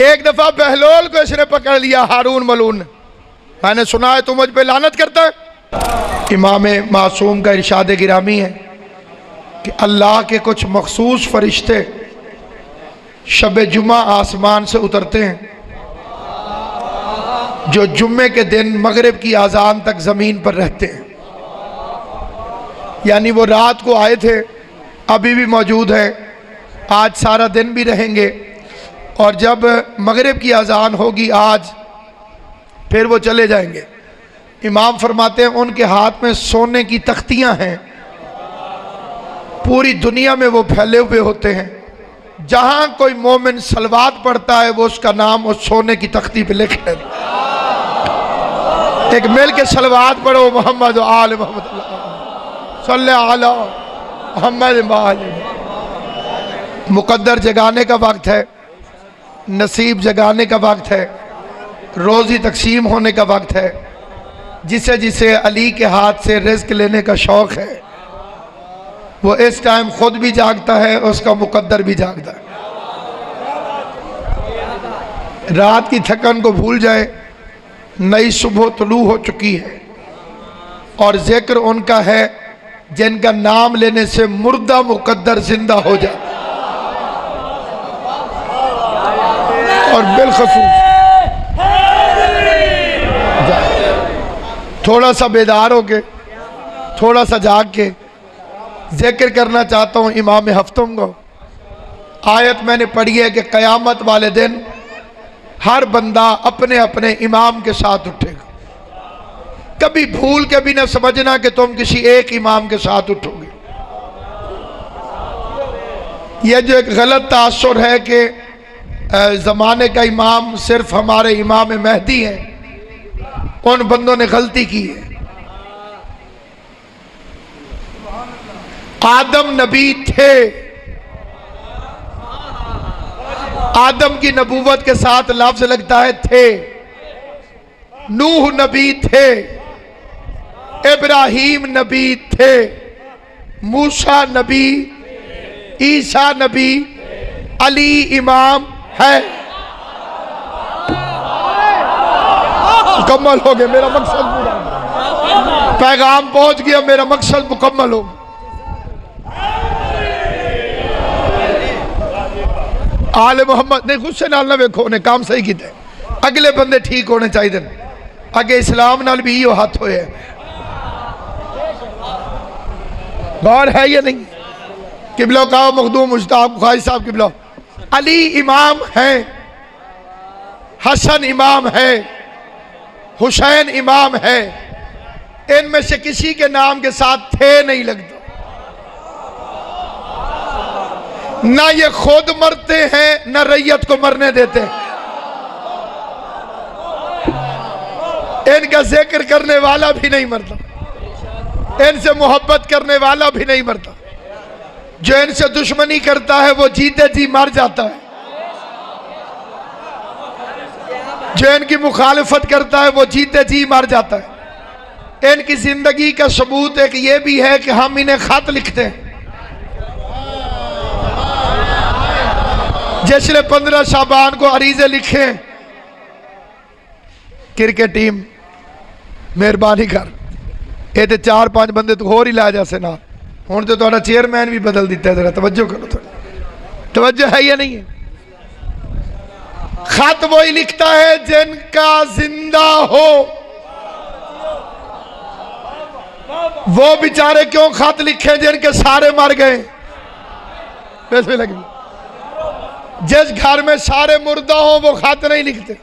एक दफा बहलोल को इसने पकड़ लिया, हारून मलून ने। मैंने सुना है तू मुझ पे लानत करता है। इमाम मासूम का इरशाद गिरामी है कि अल्लाह के कुछ मखसूस फरिश्ते शब जुमा आसमान से उतरते हैं, जो जुम्मे के दिन मगरिब की आज़ान तक ज़मीन पर रहते हैं। यानी वो रात को आए थे, अभी भी मौजूद है, आज सारा दिन भी रहेंगे, और जब मगरिब की अजान होगी आज फिर वो चले जाएंगे। इमाम फरमाते हैं उनके हाथ में सोने की तख्तियां हैं, पूरी दुनिया में वो फैले हुए होते हैं। जहां कोई मोमिन सलवात पढ़ता है वो उसका नाम उस सोने की तख्ती पे लिख लेते। एक मिल के सलवात पढ़ो, मोहम्मद आल मोहम्मद सल्लल्लाहु अलैहि मोहम्मद। मुकद्दर जगाने का वक्त है, नसीब जगाने का वक्त है, रोज़ी तकसीम होने का वक्त है। जिसे जिसे अली के हाथ से रिज़्क लेने का शौक़ है वो इस टाइम खुद भी जागता है, उसका मुकद्दर भी जागता है। रात की थकन को भूल जाए, नई सुबह तुलू हो चुकी है, और जिक्र उनका है जिनका नाम लेने से मुर्दा मुकद्दर जिंदा हो जाए। और बिलखसूस थोड़ा सा बेदार होके, थोड़ा सा जाग के जिक्र करना चाहता हूँ इमाम हफ्तम को। आयत मैंने पढ़ी है कि क़यामत वाले दिन हर बंदा अपने अपने इमाम के साथ उठेगा। कभी भूल के भी ना समझना कि तुम किसी एक इमाम के साथ उठोगे। यह जो एक गलत तासुर है कि ज़माने का इमाम सिर्फ हमारे इमाम महदी हैं, उन बंदों ने गलती की है। आदम नबी थे, आदम की नबूवत के साथ लफ्ज लगता है थे। नूह नबी थे, इब्राहीम नबी थे, मूसा नबी, ईसा नबी, अली इमाम है। मुकम्मल हो गया, मेरा मकसद पूरा, पैगाम पहुंच गया, मेरा मकसद मुकम्मल हो गया। आले मोहम्मद ने गुस्से नाल ना वेखो, ने काम सही किया। अगले बंदे ठीक होने चाहिए। अगे इस्लाम नाल भी यो हाथ होए, गौर है या नहीं? किबला का मखदूम मुश्ताक ख्वाही साहब किबला, अली इमाम है, हसन इमाम है, हुसैन इमाम है। इनमें से किसी के नाम के साथ थे नहीं लगता। ना ये खुद मरते हैं, ना रैयत को मरने देते हैं। इनका जिक्र करने वाला भी नहीं मरता, इनसे मोहब्बत करने वाला भी नहीं मरता। जो इनसे दुश्मनी करता है वो जीते जी मर जाता है। जो इनकी मुखालिफत करता है वो जीते जी मर जाता है। इनकी जिंदगी का सबूत एक ये भी है कि हम इन्हें खत लिखते हैं। जिसने 15 शाबान को अरीजे लिखे, क्रिकेट टीम मेहरबानी कर, ये तो 4-5 बंदे तो होर ही ला जैसे ना। हुण तो तुहाडा चेयरमैन भी बदल दिता है। जरा तवज्जो करो, थोड़ी तवज्जो है या नहीं है? खत वही लिखता है जिनका जिंदा हो। वो बेचारे क्यों खत लिखे जिनके सारे मर गए? पैसे लगे। जिस घर में सारे मुर्दा हो वो खत नहीं लिखते।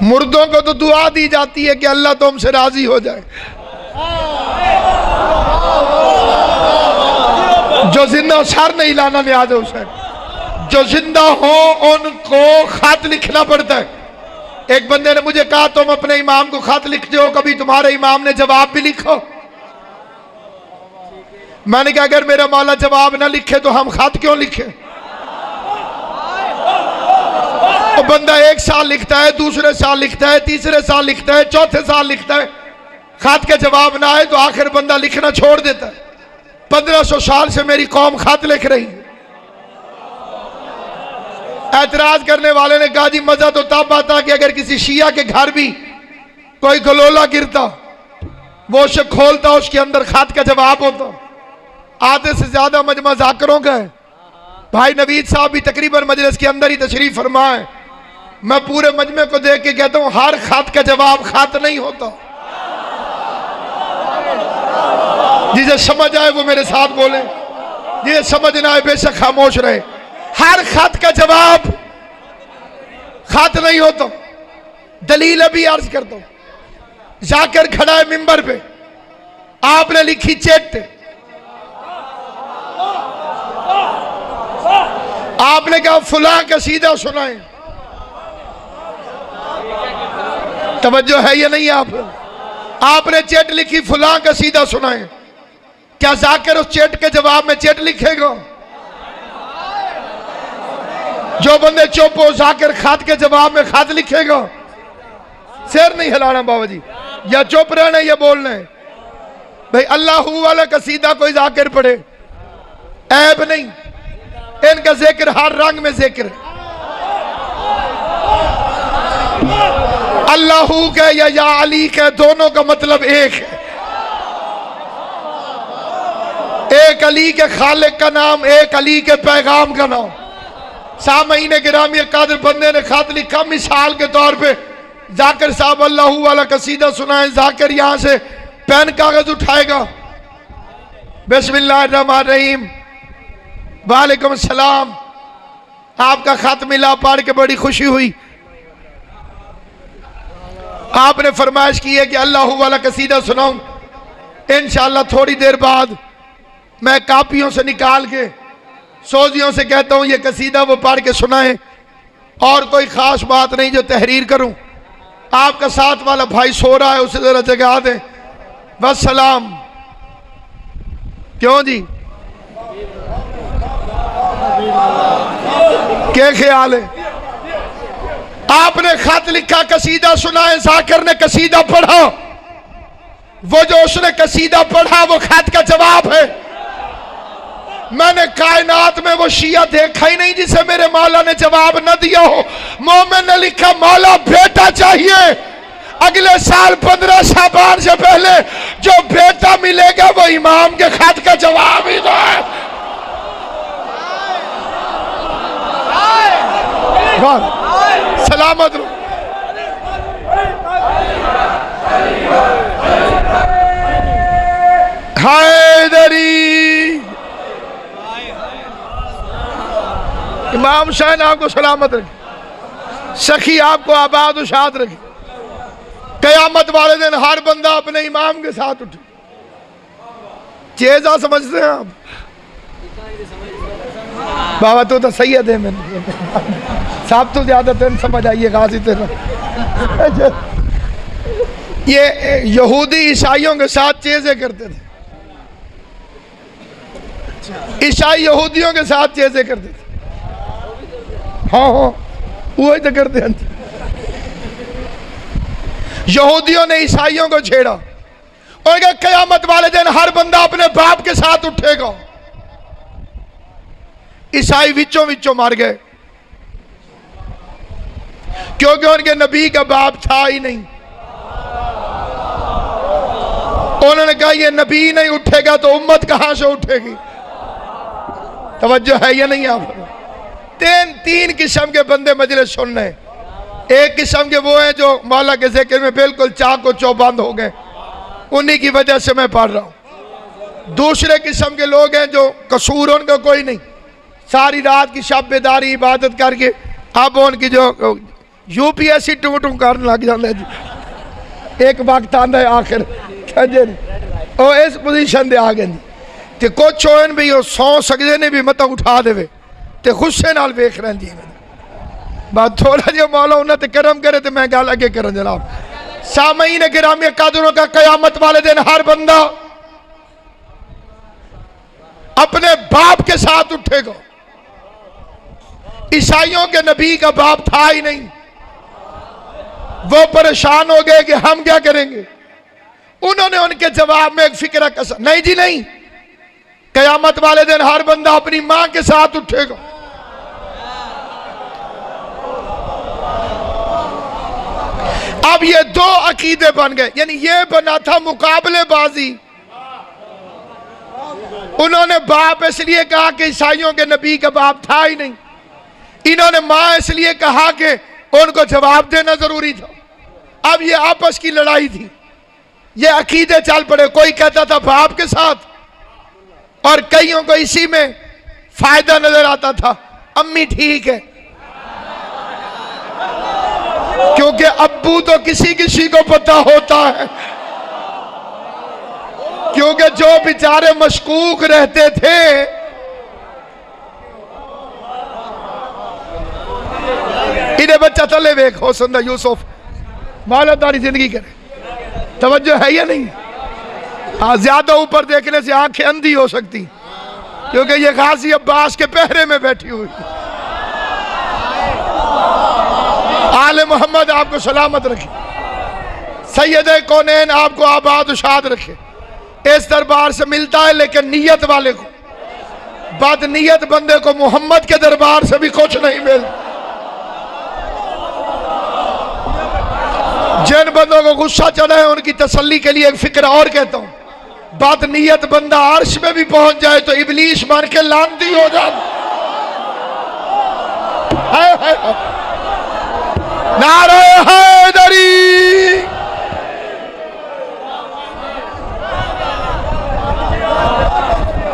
मुर्दों को तो दुआ दी जाती है कि अल्लाह तुमसे राजी हो जाए। जो जिंदा सर नहीं लाना लिहाज हुसैन, जो जिंदा हो उनको खत लिखना पड़ता है। एक बंदे ने मुझे कहा तुम अपने इमाम को खत लिखते हो, कभी तुम्हारे इमाम ने जवाब भी लिखो? मैंने कहा अगर मेरा मौला जवाब ना लिखे तो हम खत क्यों लिखे? तो बंदा एक साल लिखता है, दूसरे साल लिखता है, तीसरे साल लिखता है, चौथे साल लिखता है, खत का जवाब ना आए तो आखिर बंदा लिखना छोड़ देता है। 1500 साल से मेरी कौम खत लिख रही है। एतराज करने वाले ने कहा जी मजा तो तब आता कि अगर किसी शिया के घर भी कोई गलोला गिरता, वो उसे खोलता, उसके अंदर खत का जवाब होता। आधे से ज्यादा मजमा जाकरों का है। भाई नवीद साहब भी तकरीबन मजलिस के अंदर ही तशरीफ फरमाए। मैं पूरे मजमे को देख के कहता हूं हर खत का जवाब खत नहीं होता। जिसे समझ आए वो मेरे साथ बोले, जिसे समझ ना आए बेशक खामोश रहे। हर खत का जवाब खत नहीं होता। दलील अभी अर्ज करता हूं। जाकर खड़ा है मिंबर पे, आपने लिखी चिट, आपने कहा फुला कसीदा सुनाए। तवज्जो है या नहीं? आपने चिट लिखी फुला कसीदा सुनाए। क्या जाकर उस चिट के जवाब में चिट लिखेगा? जो बंदे चुप हो जाकर खत के जवाब में खत लिखेगा। सिर नहीं हिलाना बाबा जी, या चुप रहना या बोलना है। भाई अल्लाह वाला कसीदा कोई जाकर पढ़े, ऐब नहीं। इनका जिक्र हर रंग में जिक्र है। अल्लाह के या अली के दोनों का मतलब एक है। एक अली के खालिक का नाम, एक अली के पैगाम का नाम। सामईन गिरामी कादिर बंदे ने खत लिखा मिसाल के तौर पे, जाकिर साहब अल्लाह वाला कसीदा सुनाए। जाकिर यहां से पेन कागज उठाएगा, बिस्मिल्लाहिर्रहमानिर्रहीम, वालेकुम सलाम, आपका खत मिला, पढ़ के बड़ी खुशी हुई। आपने फरमाइश की है कि अल्लाह वाला कसीदा सुनाऊं। इंशाअल्लाह थोड़ी देर बाद मैं कापियों से निकाल के सोजियों से कहता हूं ये कसीदा वो पढ़ के सुनाए, और कोई खास बात नहीं जो तहरीर करूं। आपका साथ वाला भाई सो रहा है, उसे जरा जगा दें। बस सलाम। क्यों जी, क्या ख्याल है? आपने खत लिखा, कसीदा सुनाए। जाकिर ने कसीदा पढ़ा। वो जो उसने कसीदा पढ़ा वो खत का जवाब है। मैंने कायनात में वो शिया देखा ही नहीं जिसे मेरे मौला ने जवाब न दिया हो। मोमिन ने लिखा मौला बेटा चाहिए, अगले साल 15 शाबान से पहले जो बेटा मिलेगा वो इमाम के खत का जवाब ही दो। सलामत रहो। हैदरी इमाम शाह आपको सलामत रखे, सखी आपको आबाद उशाद रखे। कयामत वाले दिन हर बंदा अपने इमाम के साथ उठे। चेजा समझते हैं आप? बाबा तो सैयद है, मैंने साहब तो ज्यादा तेन समझ आइए गाजी तेरा। ये यहूदी ईसाइयों के साथ चेजे करते थे। ईसाई यहूदियों के साथ चेजे करते थे। हाँ वो ही तो करते हैं। यहूदियों ने ईसाइयों को छेड़ा और कहा कयामत वाले दिन हर बंदा अपने बाप के साथ उठेगा। ईसाई विचों विचों मार गए, क्योंकि उनके नबी का बाप था ही नहीं। उन्होंने कहा ये नबी नहीं उठेगा तो उम्मत कहां से उठेगी? तवज्जो है या नहीं? आप तीन किस्म के बंदे मजलिस सुन रहे हैं। एक किस्म के वो हैं जो मौला के जिक्र में बिल्कुल चाको चौबंद हो गए, उन्हीं की वजह से मैं पढ़ रहा हूं। दूसरे किस्म के लोग हैं जो कसूर उनका कोई नहीं, सारी रात की शब बेदारी इबादत करके अब उनकी जो यूपीएससी टू टू कर लग जाता है जी। एक वक्त आंदा है आखिर वो इस पोजीशन दे आ गए जी। ते कुछ होन भी वो सौ सकते ने भी मत उठा देवे ते गुस्से नाल वेख रहे जी। बात थोड़ा जो मौला उन्हें ते करम करे तो मैं गल अगे कर जनाब। सामईन गिरामी कदरों का कयामत वाले दिन हर बंदा अपने बाप के साथ उठेगा। ईसाइयों के नबी का बाप था ही नहीं, वो परेशान हो गए कि हम क्या करेंगे। उन्होंने उनके जवाब में एक फिक्र कसा, नहीं जी नहीं, कयामत वाले दिन हर बंदा अपनी मां के साथ उठेगा। अब ये दो अकीदे बन गए, यानी ये बना था मुकाबलेबाजी। उन्होंने बाप इसलिए कहा कि ईसाइयों के नबी का बाप था ही नहीं, इन्होंने मां इसलिए कहा कि उनको जवाब देना जरूरी था। अब ये आपस की लड़ाई थी, ये अकीदे चल पड़े। कोई कहता था बाप के साथ और कईयों को इसी में फायदा नजर आता था, अम्मी ठीक है, क्योंकि अब्बू तो किसी किसी को पता होता है, क्योंकि जो बेचारे मशकूक रहते थे इन्हें बच्चा तले वेख हो सुंदर यूसुफ मौलतदारी जिंदगी करे, तवज्जो है या नहीं? हाँ, ज्यादा ऊपर देखने से आंखें अंधी हो सकती, क्योंकि ये गाजी अब्बास के पहरे में बैठी हुई। आले मोहम्मद आपको सलामत रखे, सैयद कौनैन आपको आबाद शाद रखे। इस दरबार से मिलता है, लेकिन नीयत वाले को, बद नीयत बंदे को मोहम्मद के दरबार से भी कुछ नहीं मिलता। जिन बंदों को गुस्सा चढ़ा है उनकी तसल्ली के लिए एक फिक्र और कहता हूं, बद नीयत बंदा अर्श में भी पहुंच जाए तो इबलीस मार के लानती हो जाए। नारे हैदरी,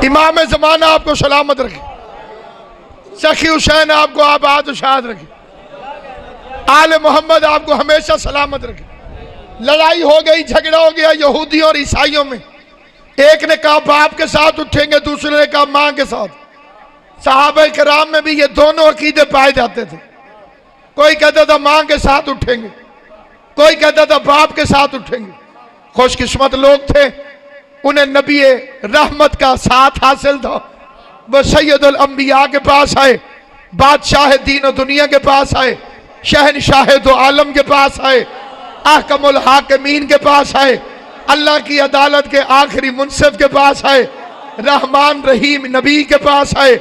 इमाम ज़माना आपको सलामत रखे, सखी हुसैन आपको आबाद शाद रखे, आले मोहम्मद आपको हमेशा सलामत रखे। लड़ाई हो गई, झगड़ा हो गया यहूदियों और ईसाइयों में। एक ने कहा बाप के साथ उठेंगे, दूसरे ने कहा मां के साथ। सहाबा किराम में भी ये दोनों अकीदे पाए जाते थे। कोई कहता था मां के साथ उठेंगे, कोई कहता था बाप के साथ उठेंगे। खुशकिस्मत लोग थे, उन्हें नबी रहमत का साथ हासिल था। वह सैयदुल अंबिया के पास आए, बादशाह दीन और दुनिया के पास आए, शहनशाह दो आलम के पास आए, अहकमुल हाकिमीन के पास आए, अल्लाह की अदालत के आखिरी मुनसिफ के पास आए, रहमान रहीम नबी के पास आए,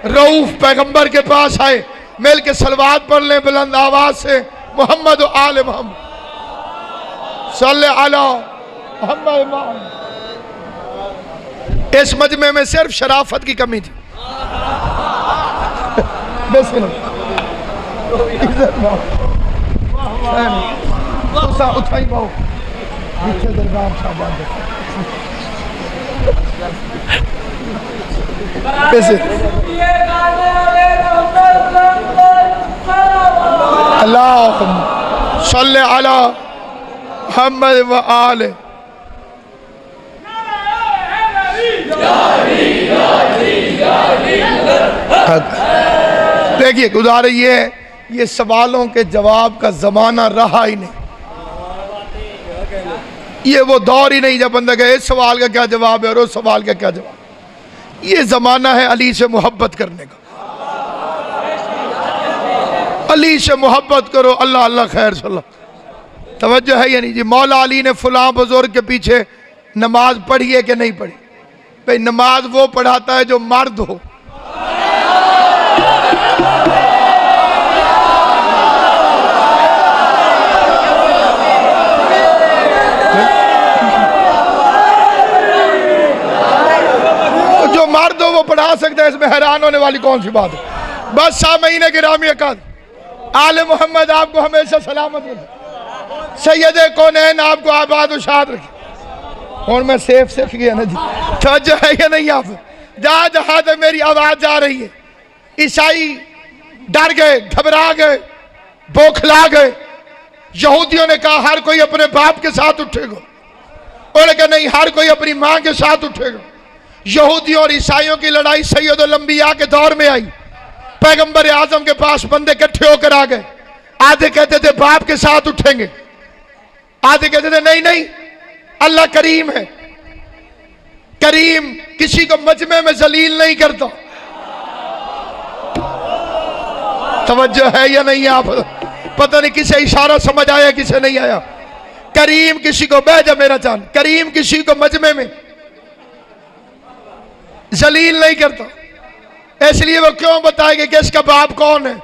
रऊफ पैगंबर के पास आए। मिल के सलवात पढ़ लें बुलंद आवाज से, मोहम्मद व आले मोहम्मद सल्लल्लाहु अलैहि मोहम्मद। इस मजमे में सिर्फ शराफत की कमी थी। उठाई पाओ अल्लाहुम्मा सल्ली अला मुहम्मद व आले। देखिए गुजारे ये सवालों के जवाब का जमाना रहा ही नहीं। ये वो दौर ही नहीं जब बंदा कहे इस सवाल का क्या जवाब है और उस सवाल का क्या जवाब। ये जमाना है अली से मोहब्बत करने का। अली से मोहब्बत करो, अल्लाह अल्लाह खैर सल्ला। तवज्जो है या नहीं जी? मौला अली ने फलां बुजुर्ग के पीछे नमाज पढ़ी है कि नहीं पढ़ी? भाई नमाज वो पढ़ाता है जो मर्द हो। जो मर्द हो वो पढ़ा सकता है, इसमें हैरान होने वाली कौन सी बात है? बस सामईन गिरामी अकाद, आले मोहम्मद आपको हमेशा सलामत रखे, सैयद कौनैन आपको आबाद और शाद रखे। और मैं सेफ सीख गया ना जी, तो है या नहीं? आप जहां जहां तक मेरी आवाज जा रही है, ईसाई डर गए, घबरा गए, बौखला गए। यहूदियों ने कहा हर कोई अपने बाप के साथ उठेगा, उन्होंने कहा नहीं, हर कोई अपनी मां के साथ उठेगा। यहूदियों और ईसाइयों की लड़ाई सैयदुल अंबिया के दौर में आई। पैगंबर आजम के पास बंदे इकट्ठे होकर आ गए। आधे कहते थे बाप के साथ उठेंगे, आधे कहते थे नहीं नहीं, अल्लाह करीम है, करीम किसी को मजमे में जलील नहीं करता। तवज्जो है या नहीं? आप पता नहीं किसे इशारा समझ आया किसे नहीं आया। करीम किसी को बह जा मेरा जान, करीम किसी को मजमे में जलील नहीं करता। इसलिए वो क्यों बताएंगे कि इसका बाप कौन है?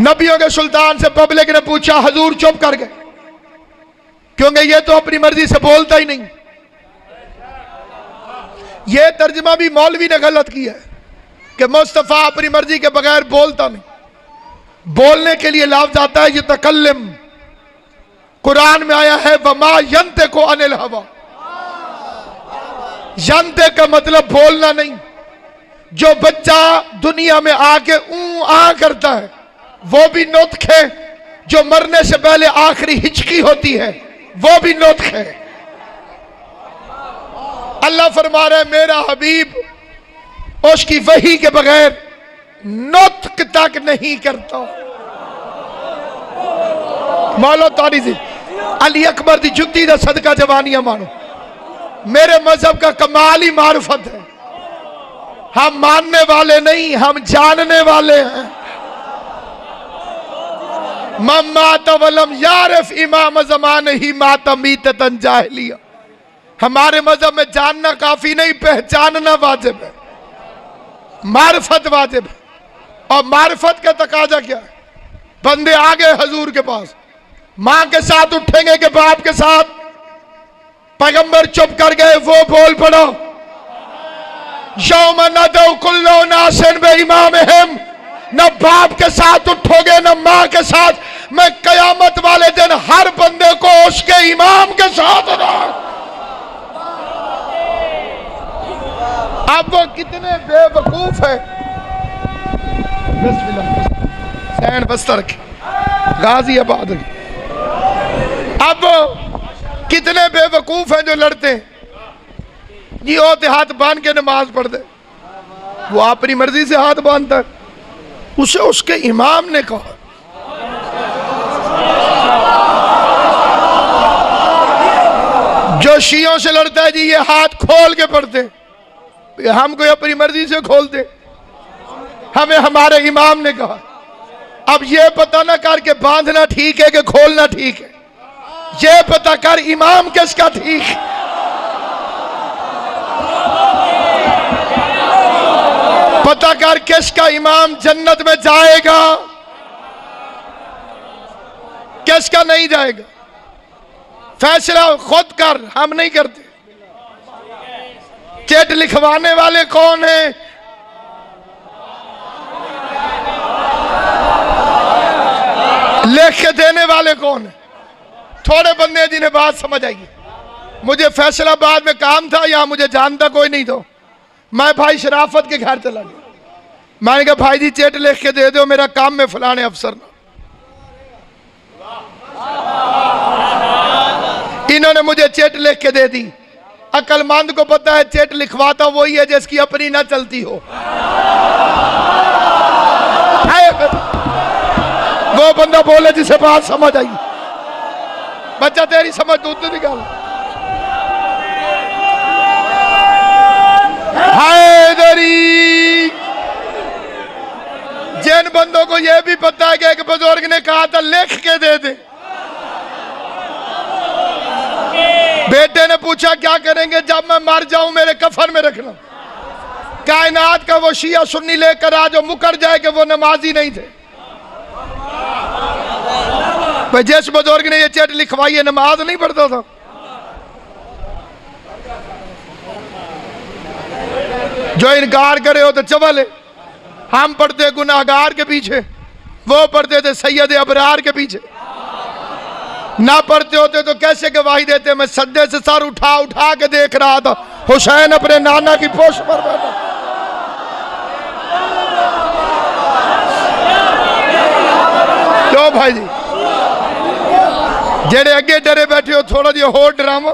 नबियों के सुल्तान से पब्लिक ने पूछा, हजूर चुप कर गए क्योंकि ये तो अपनी मर्जी से बोलता ही नहीं। ये तर्जमा भी मौलवी ने गलत किया है कि मुस्तफ़ा अपनी मर्जी के बगैर बोलता नहीं। बोलने के लिए लफ्ज़ आता है यतकल्लम, कुरान में आया है वमा यंतिकु अनिल हवा। यंते का मतलब बोलना नहीं। जो बच्चा दुनिया में आके आ करता है वो भी नुत्क है, जो मरने से पहले आखिरी हिचकी होती है वो भी नुत्क है। अल्लाह फरमा रहा है मेरा हबीब उसकी वही के बगैर नुत्क तक नहीं करता। मौला तारी जी अली अकबर दी जुत्ती दा सदका जवानियां मानो। मेरे मजहब का कमाल ही मारुफत है। हम मानने वाले नहीं, हम जानने वाले हैं। माता वलम यारिफ इमाम ज़मान ही माता मीततन जाहिलिया। हमारे मजहब में जानना काफी नहीं, पहचानना वाजिब है, मारिफत वाजिब है। और मारिफत का तकाजा क्या है? बंदे आ गए हजूर के पास, मां के साथ उठेंगे कि बाप के साथ? पैगंबर चुप कर गए, वो बोल पड़ो यौम नदउ कुल्लु नासिन बिइमामिहिम। न बाप के साथ उठोगे न मां के साथ, मैं कयामत वाले दिन हर बंदे को उसके इमाम के साथ अब वो कितने बेवकूफ है। सैन बस्तर के गाजियाबाद के अब कितने बेवकूफ हैं जो लड़ते हैं जी होते हाथ बांध के नमाज पढ़ते। वो अपनी मर्जी से हाथ बांधता है, उसे उसके इमाम ने कहा। जो शियों से लड़ता है जी ये हाथ खोल के पढ़ते, हम कोई अपनी मर्जी से खोलते, हमें हमारे इमाम ने कहा। अब ये पता ना कर के बांधना ठीक है कि खोलना ठीक है, ये पता कर इमाम किसका ठीक है। पता कर किसका इमाम जन्नत में जाएगा, किसका नहीं जाएगा। फैसला खुद कर, हम नहीं करते। चिट लिखवाने वाले कौन है? लिख के देने वाले कौन है? थोड़े बंदे जिन्हें बात समझ आएगी। मुझे फैसलाबाद में काम था, यहां मुझे जानता कोई नहीं था। मैं भाई शराफत के घर चला गया। मैंने कहा भाई जी चिट लिख के दे दो, मेरा काम में फलाने अफसर ना। इन्होंने मुझे चिट लिख के दे दी। अक्लमंद को पता है चिट लिखवाता वही है जिसकी अपनी ना चलती हो। वो बंदा बोले जिसे बात समझ आई। बच्चा तेरी समझ दूध निकाल। हैदरी जिन बंदों को यह भी पता है कि एक बुजुर्ग ने कहा था लिख के दे दे। बेटे ने पूछा क्या करेंगे जब मैं मर जाऊं, मेरे कफन में रखना। कायनात का वो शिया सुन्नी लेकर आ जो मुकर जाए कि वो नमाजी नहीं थे। भाई जिस बुजुर्ग ने ये चिट लिखवाई है नमाज नहीं पढ़ता था। जो इनकार करे हो तो चवल है। हम पढ़ते गुनाहगार के पीछे, वो पढ़ते थे सैयद अबरार के पीछे। ना पढ़ते होते तो कैसे गवाही देते? मैं सज्जे से सर उठा उठा के देख रहा था, हुसैन अपने नाना की पोश पर बैठा। क्यों भाई जी जेड़े अगे डरे बैठे हो, थोड़ा जिहा होर डरावा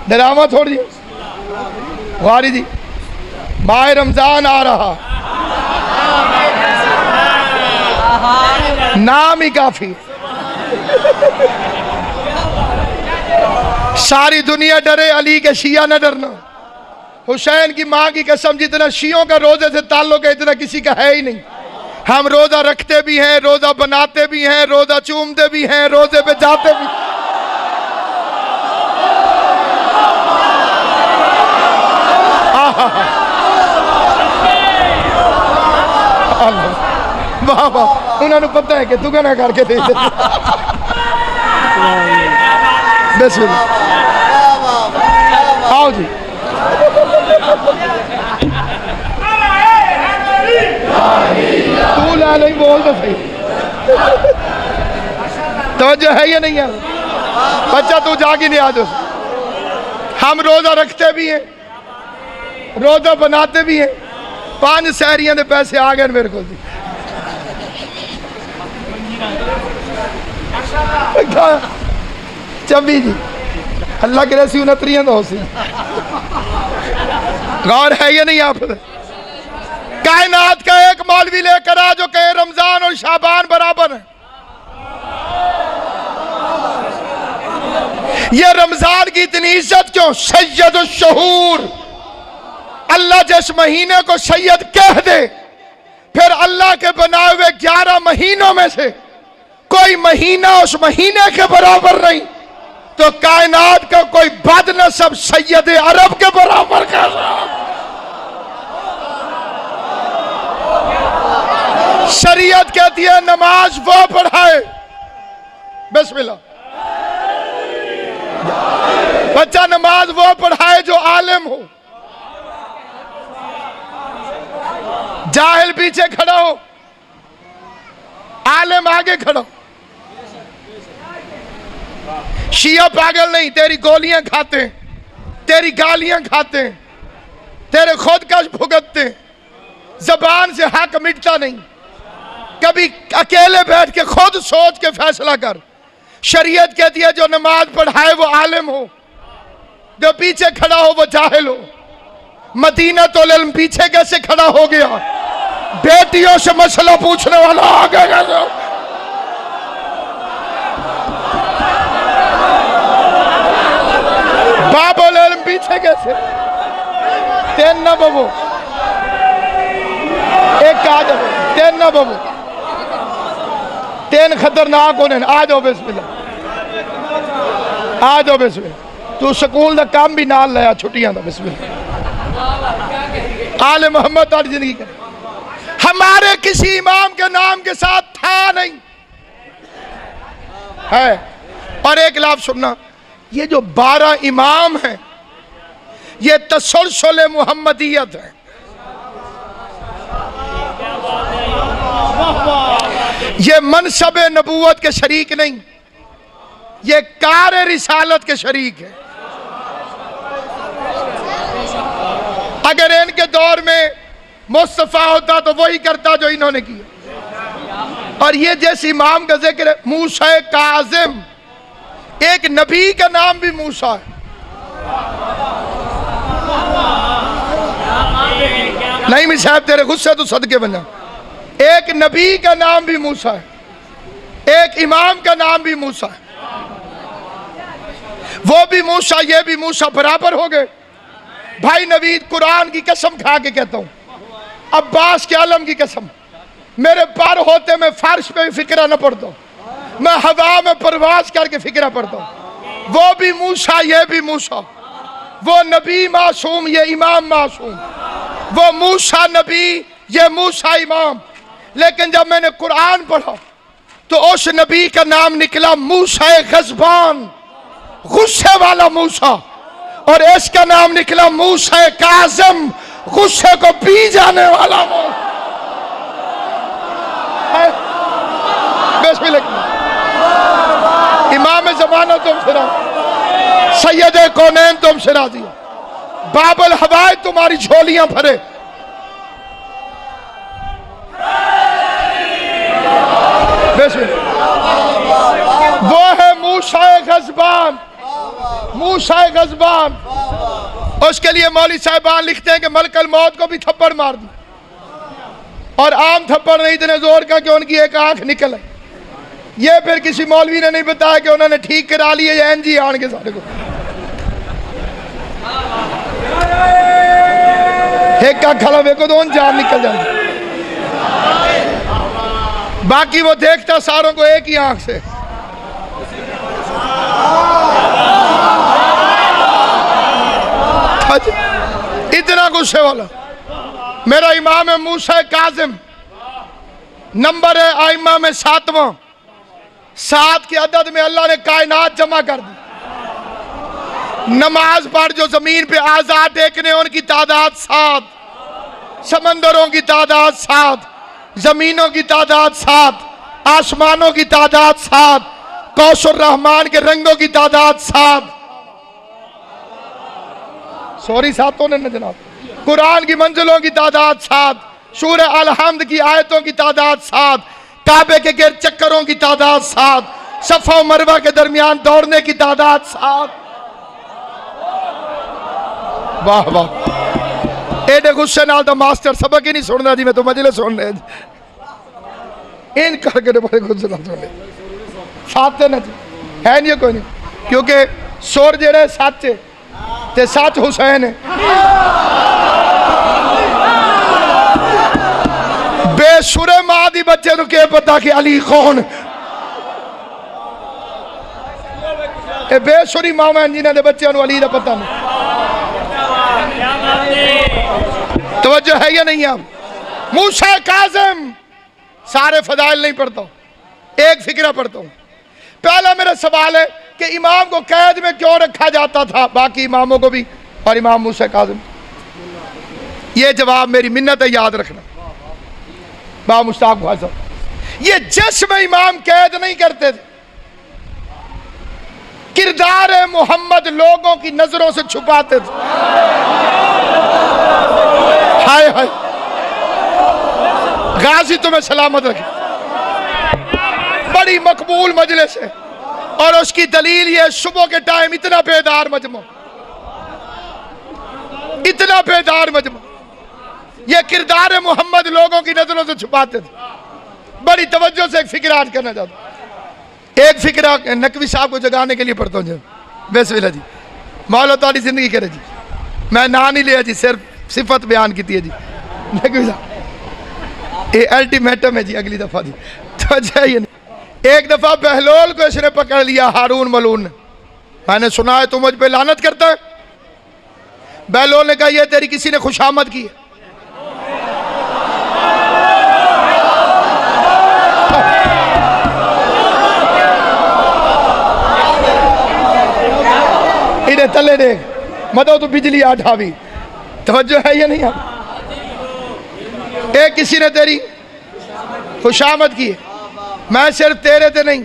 डरावा थोड़ी जी। वारी जी माह रमजान आ रहा, नाम ही काफी। सारी दुनिया डरे, अली के शिया न डरना। हुसैन की मां की कसम जितना शियों का रोजे से ताल्लुक है इतना किसी का है ही नहीं। हम रोजा रखते भी हैं, रोजा बनाते भी हैं, रोजा चूमते भी हैं, रोजे पे जाते भी। वाह, उन्होंने पता है कि तू कहना करके दे बिस्मिल्लाह। आओ जी, तू ला नहीं बोल तो सही, तवज्जो है या नहीं है? बच्चा तू जाके नहीं आज। हम रोजा रखते भी हैं, रोजा बनाते भी हैं। 5 सहरियां के पैसे आ गए मेरे को। चबी जी अल्लाह के रसी 69 तो हो सी। गौर है या नहीं? आप कायनात का एक मौलवी लेकर आ जो कहे रमजान और शाबान बराबर है। ये रमजान की इतनी इज्जत क्यों? सैयद शहूर, अल्लाह जिस महीने को सैयद कह दे, फिर अल्लाह के बनाए हुए 11 महीनों में से कोई महीना उस महीने के बराबर नहीं, तो कायनात का कोई बदनसब सैयद अरब के बराबर का। शरीयत कहती है नमाज वो पढ़ाए, बिस्मिल्लाह, बच्चा नमाज वो पढ़ाए जो आलिम हो। जाहिल पीछे खड़ा हो, आलिम आगे खड़ा हो। शिया पागल नहीं, तेरी गोलियां खाते, तेरी गालियां खाते, तेरे खुद का भुगतते, जबान से हक मिटता नहीं। कभी अकेले बैठ के खुद सोच के फैसला कर। शरीयत कहती है जो नमाज पढ़ाए वो आलिम हो, जो पीछे खड़ा हो वो जाहिल हो। मदीना तो इल्म पीछे कैसे खड़ा हो गया? बेटियों से मसला पूछने वाला आ गया। बाबुल इल्म पीछे कैसे? तेन ना बबू, एक आ जाओ, तेन ना बबू, तेन खतरनाक होने। आ जाओ बिस्मिल्लाह, आ जाओ बिस्मिल्लाह। तू स्कूल का काम भी नाल लाया, छुट्टियां का। बिस्मिल्लाह। आले मोहम्मद तारी जिंदगी कर। हमारे किसी इमाम के नाम के साथ था नहीं है। और एक लाभ सुनना, ये जो 12 इमाम हैं ये तसलसल मुहम्मदियत है। ये मनसब नबूवत के शरीक नहीं, ये कार रिसालत के शरीक है। अगर इनके दौर में मुस्तफा होता तो वही करता जो इन्होंने किया। और ये जिस इमाम का जिक्र मूसा काजिम, एक नबी का नाम भी मूसा है। नहीं मैं साहब तेरे गुस्से तो सदके बना। एक नबी का नाम भी मूसा है, एक इमाम का नाम भी मूसा है। वो भी मूसा, ये भी मूसा, बराबर हो गए। भाई नवीद, कुरान की कसम खा के कहता हूं, अब्बास के आलम की कसम, मेरे पार होते मैं फर्श पे भी फिक्रा न पढ़ता हूं, मैं हवा में परवाज करके फिक्रा पढ़ता हूं। वो भी मूसा, ये भी मूसा। वो नबी मासूम, ये इमाम मासूम। वो मूसा नबी, ये मूसा इमाम। लेकिन जब मैंने कुरान पढ़ा तो उस नबी का नाम निकला मूसा गज़बान, गुस्से वाला मूसा, और इसका नाम निकला मूसा काज़िम, गुस्से को पी जाने वाला मूसा। इमाम ज़माना तुम से राज़ी, सैयद कौनैन तुम से राज़ी, बाबुल हवाए तुम्हारी झोलियां भरे। वो है मूसा गज़बान, मूसा गज़बान। उसके लिए मौलवी साहिबान लिखते हैं कि मलकल मौत को भी थप्पड़ मार दी, और आम थप्पड़ नहीं, इतने जोर का कि उनकी एक आंख निकल आई। ये फिर किसी मौलवी ने नहीं बताया कि उन्होंने ठीक करा लिया या एनजी आन के सारे को एक का खड़ा देखो तो उन जान निकल जाती। बाकी वो देखता सारों को एक ही आंख से। इतना गुस्से वाला मेरा इमाम है मूसा काजिम। नंबर है आइमा में 7वां। 7 के अदद में अल्लाह ने कायनात जमा कर दी। नमाज पढ़ जो जमीन पे आजाद देखने उनकी तादाद 7, समंदरों की तादाद 7, जमीनों की तादाद 7, आसमानों की तादाद 7, कौसर रहमान के रंगों की तादाद 7। सॉरी 7 ने न जनाब। कुरान की मंजिलों की तादाद 7, सूरह अल-हम्द की आयतों की तादाद 7, काबे के गिर चक्करों की तादाद 7, सफा और मरवा के दरमियान दौड़ने की तादाद 7। वाह वाह, एडे गुस्से नाल तो मास्टर सबक ही नहीं सुनना जी, मैं तो मजले सुन रहे इन करके बड़े गुस्से नाल सुन रहे साथ ना जी है नहीं कोई नहीं, क्योंकि सुर जेड़े सच है ते सच हुसैन है। बेसुरे मां दी बच्चे नूं क्या पता कि अली कौन, ए बेसुरी मावां जिन्हां दे बच्चों नूं अली दा पता नहीं। तवज्जो है या नहीं? आप मूसा काज़िम सारे फजाइल नहीं पढ़ता हूं, एक फिक्रा पढ़ता हूं। पहला मेरा सवाल है कि इमाम को कैद में क्यों रखा जाता था, बाकी इमामों को भी और इमाम मूसा काज़िम? ये जवाब मेरी मिन्नत है, याद रखना बा मुश्ताक भाई साहब। ये जिस्म इमाम कैद नहीं करते थे, किरदार मोहम्मद लोगों की नजरों से छुपाते थे। हाय हाय, गाजी तुम्हें सलामत रखे। बड़ी मकबूल मजलिस है और उसकी दलील ये सुबह के टाइम इतना बेदार मजमा, इतना बेदार मजमा, ये किरदार मोहम्मद लोगों की नजरों से छुपाते थे। बड़ी तवज्जो से एक फिक्र आज करना चाहता हूं। एक फिक्रा नकवी साहब को जगाने के लिए पढ़ता हूँ जी। बिस्मिल्लाह जी, मौला ताली जिंदगी करे जी। मैं ना नहीं लिया जी, सिर्फ सिफत बयान की है जी। नकवी साहब ये अल्टीमेटम है जी, अगली दफा जी तो जाइए। एक दफा बहलोल को इसने पकड़ लिया, हारून मलून ने। मैंने सुना है तू मुझ पे लानत करता है। बहलोल ने कहा यह तेरी किसी ने खुशामद की है। इन्हें तले देख मतलब तो बिजली आ ढावी। तवज्जो है या नहीं? आप एक किसी ने तेरी खुशामद की है, मैं सिर्फ तेरे ते नहीं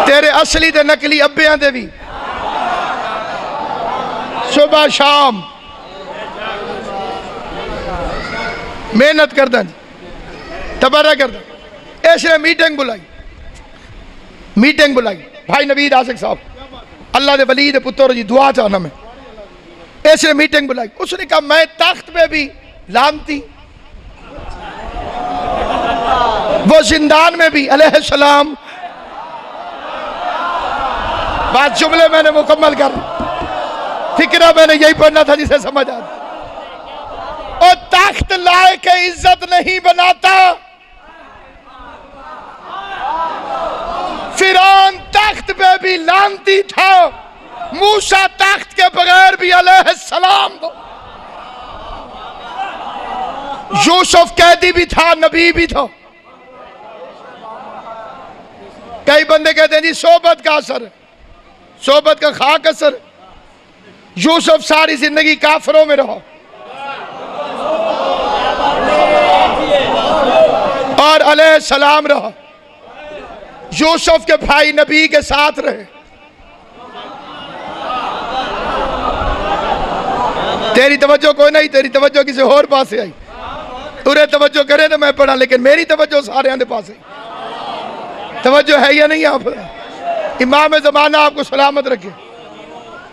तेरे असली ते नकली अब्बियां ते भी सुबह शाम मेहनत करदा जी, तबर्रा करदा। इसने मीटिंग बुलाई, मीटिंग बुलाई। भाई नवीद आसिक साहब अल्लाह दे वली दे पुत्र जी, दुआ चाहना मैं। इसने मीटिंग बुलाई, उसने कहा मैं तख्त पे भी लानती, वो जिंदान में भी अलैहिस्सलाम। बात जुमले मैंने मुकम्मल कर, फिक्रा मैंने यही पढ़ना था जिसे समझ आ। और तख्त लाए के इज्जत नहीं बनाता, फिरौन तख्त पे भी लानती था, मूसा तख्त के बगैर भी अलैहिस्सलाम को। यूसुफ कैदी भी था, नबी भी था। कई बंदे कहते हैं जी सोबत का असर, सोबत का खाक असर। यूसुफ सारी जिंदगी काफरों में रहा और अलैहिस्सलाम रहा। यूसुफ के भाई नबी के साथ रहे। तेरी तवज्जो कोई नहीं, तेरी तवज्जो किसी और पास से आई। तुरे तवज्जो करे तो मैं पढ़ा, लेकिन मेरी तवज्जो सारे आने पास आई। तवज्जो है या नहीं? आप इमाम ज़माना आपको सलामत रखे।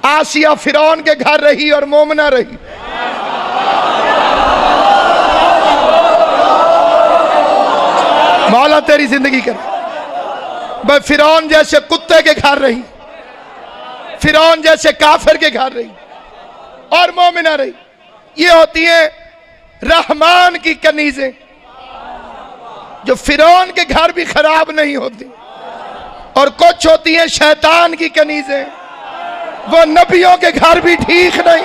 आसिया फिरौन के घर रही और मोमना रही। मौला तेरी जिंदगी करे। मैं फिरौन जैसे कुत्ते के घर रही, फिरौन जैसे काफिर के घर रही और मोमिना रही। ये होती है रहमान की कनीजें, जो फिरौन के घर भी खराब नहीं होती। और कुछ होती है शैतान की कनीजें, वो नबियों के घर भी ठीक नहीं।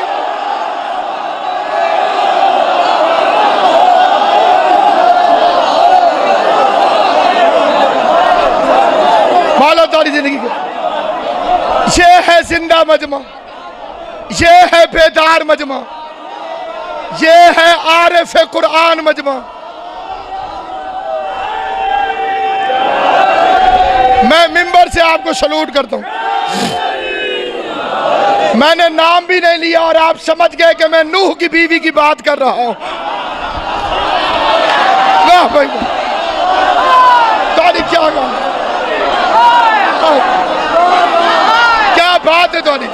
है जिंदा मजमा, ये है बेदार मजमा, ये है आरिफ कुरान मजमा। मैं मिंबर से आपको सलूट करता हूं। मैंने नाम भी नहीं लिया और आप समझ गए कि मैं नूह की बीवी की बात कर रहा हूं। वाह भाई तुम्हारी क्या बात, क्या बात है तुम्हारी,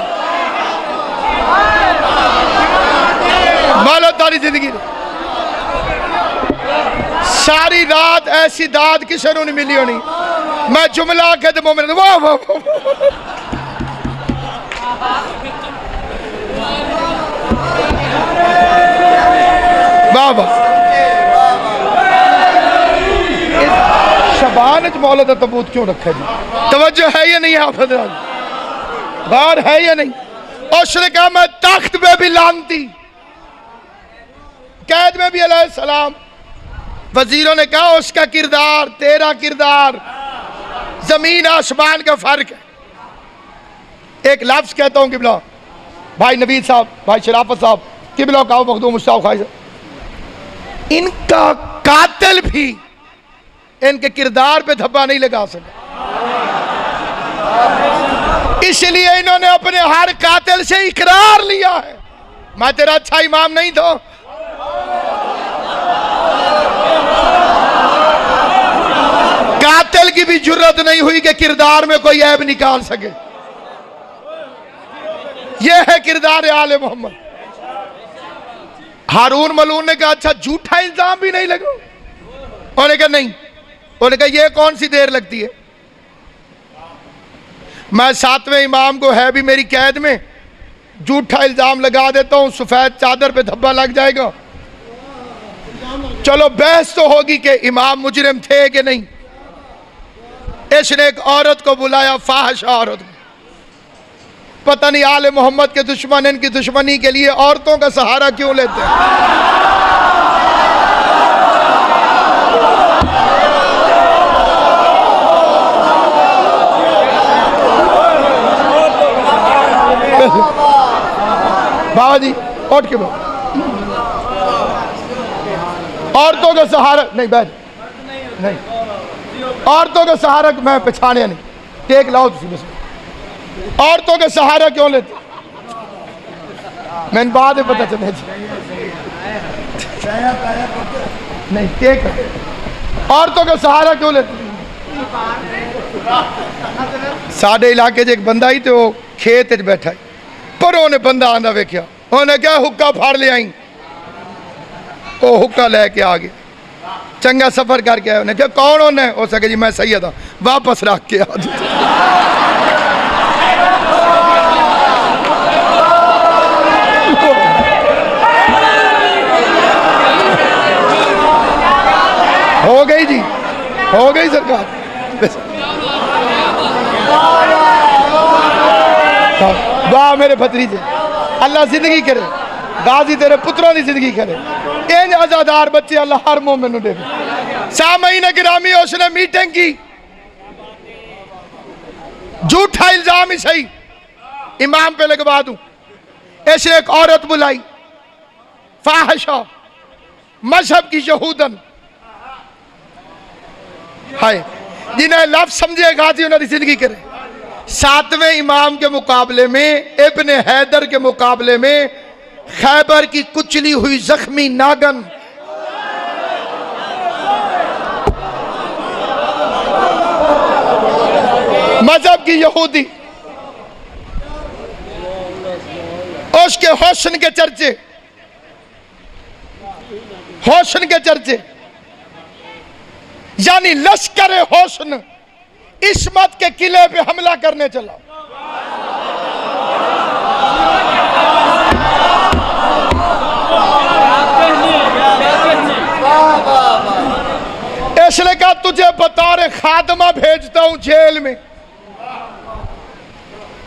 मालो तुम्हारी जिंदगी सारी रात ऐसी दाद किसी को नहीं मिली होनी। मैं जुमला के तो मोमिन वाह वाह वाह वाह। शबान मौलद तबूत क्यों रखा जी? तवज्जो है या नहीं? आप बाहर है या नहीं? उसने कहा मैं तख्त में भी लानती, कैद में भी अलैहिस्सलाम। वजीरों ने कहा उसका किरदार तेरा किरदार जमीन आसमान का फर्क है। एक लफ्ज कहता हूं किबला भाई नवीद साहब, भाई शराफत साहब, किबला का मखदूम मुश्ताक खाई, इनका कातिल भी इनके किरदार पे धब्बा नहीं लगा सका, इसलिए इन्होंने अपने हर कातिल से इकरार लिया है मैं तेरा अच्छा इमाम नहीं था। कातिल की भी जुर्रत नहीं हुई कि किरदार में कोई ऐब निकाल सके। यह है किरदार आले मोहम्मद। हारून मलून ने कहा अच्छा झूठा इल्जाम भी नहीं लगा? उन्होंने कहा नहीं। उन्होंने कहा यह कौन सी देर लगती है, मैं 7वें इमाम को है भी मेरी कैद में, झूठा इल्जाम लगा देता हूं, सफेद चादर पे धब्बा लग जाएगा। चलो बहस तो होगी कि इमाम मुजरिम थे कि नहीं। इसने एक औरत को बुलाया, फाहिशा औरत को। पता नहीं आले मोहम्मद के दुश्मन इनकी दुश्मनी के लिए औरतों का सहारा क्यों लेते हैं। बाबा जी उठ के बैठ, औरतों का सहारा नहीं, बैठ नहीं, औरतों का सहारा मैं पहचाने नहीं, टेक लाओ तुम बस। औरतों का सहारा क्यों लेते? मैंने बाद में पता चले नहीं, टेक औरतों का सहारा क्यों लेते? साढ़े इलाके एक बंदा ही तो खेत बैठा है, पर उन्हें बंदा आंदा वेख्या, उन्हें क्या हुक्का फाड़ ले आई, वो हुक्का लेके आ गया, चंगा सफर करके आया। उन्हें क्या कौन उन्हें हो सके जी मैं सही था, वापस रख के आ। हो गई जी, हो गई सरकार। वाह मेरे भतीजे, अल्लाह जिंदगी करे, गाजी तेरे पुत्रों की जिंदगी करे, इन आजादार बच्चे अल्लाह हर मोमिन नूं दे। सामईन गिरामी उसने मीटिंग की, झूठा इल्जाम ही सही इमाम पे लगवा दूं। ऐसे एक औरत बुलाई, फाहिशा मजहब की यहूदन, हाय जिन्हें लफ्ज समझे गाजी उन्होंने जिंदगी करे। 7वें इमाम के मुकाबले में, इब्न हैदर के मुकाबले में, खैबर की कुचली हुई जख्मी नागन, मजहब की यहूदी, उसके हुस्न के चर्चे, हुस्न के चर्चे, यानी लश्कर हुस्न इस्मत के किले पे हमला करने चला। इसने कहा तुझे बतौर खादमा भेजता हूं जेल में।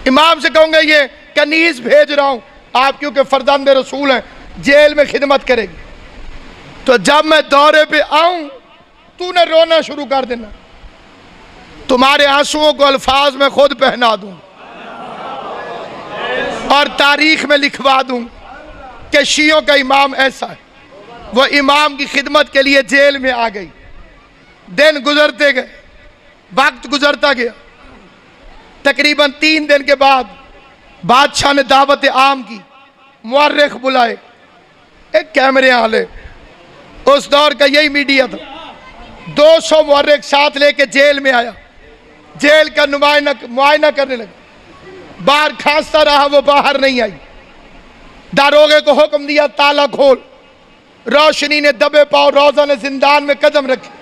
इमाम से कहूंगा ये कनीज भेज रहा हूं, आप क्योंकि फरजंद रसूल हैं, जेल में खिदमत करेगी। तो जब मैं दौरे पे आऊं तूने रोना शुरू कर देना, तुम्हारे आंसुओं को अल्फाज में खुद पहना दूं। और तारीख में लिखवा दूं कि शियों का इमाम ऐसा है। वो इमाम की खिदमत के लिए जेल में आ गई। दिन गुजरते गए, वक्त गुजरता गया। तकरीबन 3 दिन के बाद बादशाह ने दावत आम की, मुअर्रिख बुलाए, एक कैमरे वाले, उस दौर का यही मीडिया था। 200 मुअर्रिख साथ लेके जेल में आया। जेल का मुआयना करने लगा। बाहर खांसता रहा, वो बाहर नहीं आई। दारोगे को हुक्म दिया ताला खोल। रोशनी ने दबे पांव रोजाना जिंदान में कदम रखे।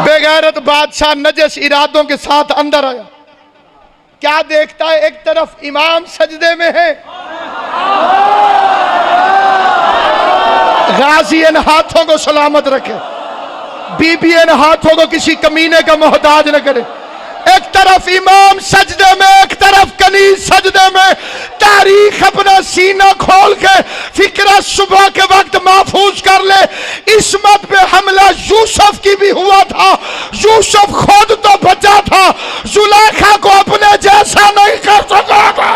बेगैरत बादशाह नजश इरादों के साथ अंदर आया। क्या देखता है? एक तरफ इमाम सजदे में है, गाजी इन हाथों को सलामत रखे, बीबी इन हाथों को किसी कमीने का मोहताज न करे। एक तरफ इमाम सजदे में, एक तरफ कनीज सजदे में। तारीख अपना सीना खोल के फिक्रा सुबह के वक्त महफूज कर ले। इस्मत पे हमला यूसुफ की भी हुआ था। यूसुफ खुद तो बचा था, जुलेखा को अपने जैसा नहीं कर सका था।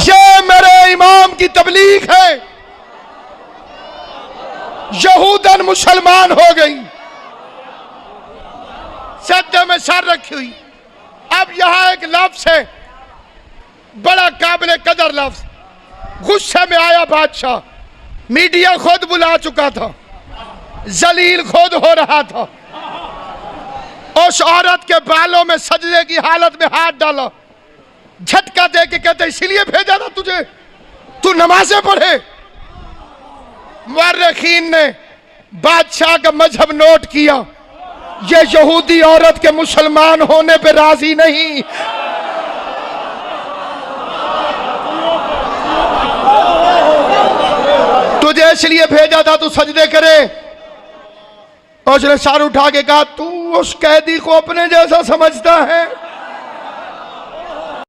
ये मेरे इमाम की तबलीग है। यहूदन मुसलमान हो गई, सज्जे में सर रखी हुई। अब यहां एक लफ्ज है, बड़ा काबिल कदर लफ्ज। गुस्से में आया बादशाह, मीडिया खुद बुला चुका था, जलील खुद हो रहा था। उस औरत के बालों में सजदे की हालत में हाथ डाला, झटका दे के कहते इसलिए भेजा था तुझे, तू नमाजें पढ़े। मुअर्रिखीन ने बादशाह का मजहब नोट किया। ये यहूदी औरत के मुसलमान होने पे राजी नहीं। तुझे इसलिए भेजा था तू सजदे करे। और उसने सर उठा के कहा, तू उस कैदी को अपने जैसा समझता है?